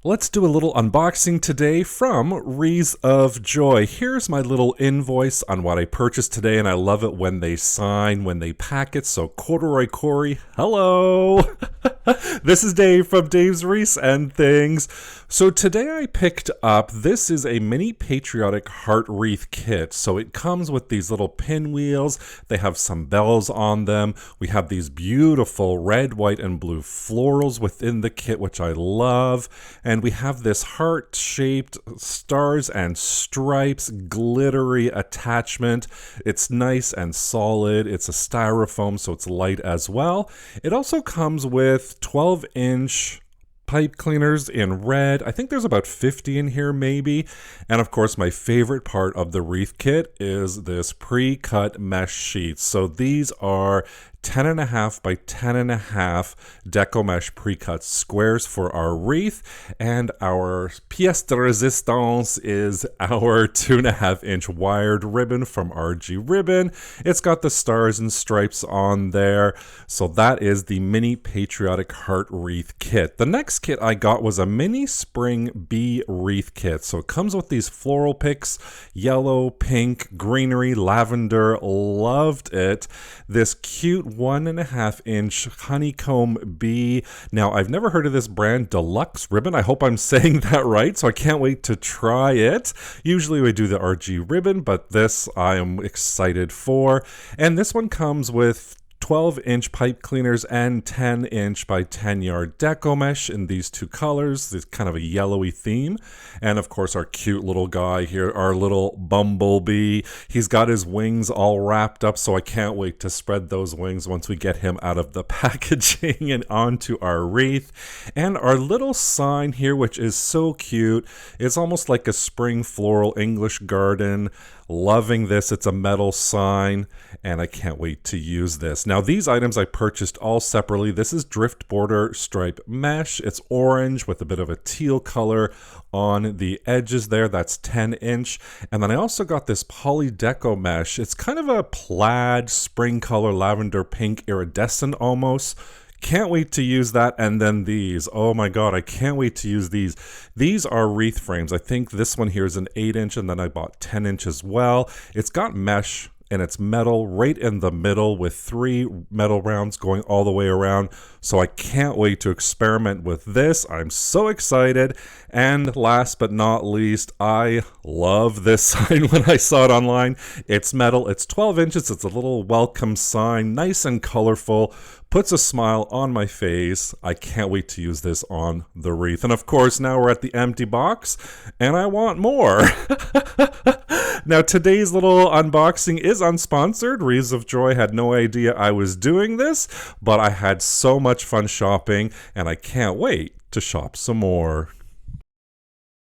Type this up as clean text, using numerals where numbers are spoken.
Let's do a little unboxing today from Wreaths of Joy. Here's my little invoice on what I purchased today, and I love it when they sign, when they pack it. So Corduroy Corey, hello! This is Dave from Dave's Wreaths and Things. So today I picked up, this is a mini Patriotic heart wreath kit. So it comes with these little pinwheels. They have some bells on them. We have these beautiful red, white, and blue florals within the kit, which I love. And we have this heart-shaped stars and stripes glittery attachment. It's nice and solid. It's a styrofoam, so it's light as well. It also comes with 12-inch pipe cleaners in red. I think there's about 50 in here maybe. And of course, my favorite part of the wreath kit is this pre-cut mesh sheets. So these are 10.5 by 10.5 decomesh pre-cut squares for our wreath, and our pièce de résistance is our 2.5-inch wired ribbon from RG Ribbon. It's got the stars and stripes on there. So that is the mini Patriotic heart wreath kit. The next kit I got was a mini spring bee wreath kit. So it comes with these floral picks, yellow, pink, greenery, lavender. Loved it. This cute 1.5-inch honeycomb bee. Now, I've never heard of this brand, Deluxe Ribbon. I hope I'm saying that right, so I can't wait to try it. Usually we do the RG Ribbon, but this I am excited for. And this one comes with 12-inch pipe cleaners and 10-inch by 10-yard decomesh in these two colors. This kind of a yellowy theme. And of course, our cute little guy here, our little bumblebee. He's got his wings all wrapped up, so I can't wait to spread those wings once we get him out of the packaging and onto our wreath. And our little sign here, which is so cute. It's almost like a spring floral English garden. Loving this. It's a metal sign, and I can't wait to use this. Now, these items I purchased all separately. This is drift border stripe mesh. It's orange with a bit of a teal color on the edges there. That's 10-inch. And then I also got this poly deco mesh. It's kind of a plaid spring color, lavender pink, iridescent almost. Can't wait to use that. And then these, oh my god, I can't wait to use these. These are wreath frames. I think this one here is an 8-inch, and then I bought 10-inch as well. It's got mesh and it's metal right in the middle with 3 metal rounds going all the way around. So I can't wait to experiment with this. I'm so excited. And last but not least, I love this sign when I saw it online. It's metal, it's 12 inches, it's a little welcome sign, nice and colorful, puts a smile on my face. I can't wait to use this on the wreath. And of course, now we're at the empty box, and I want more. Now, today's little unboxing is unsponsored. Wreaths of Joy had no idea I was doing this, but I had so much fun shopping, and I can't wait to shop some more.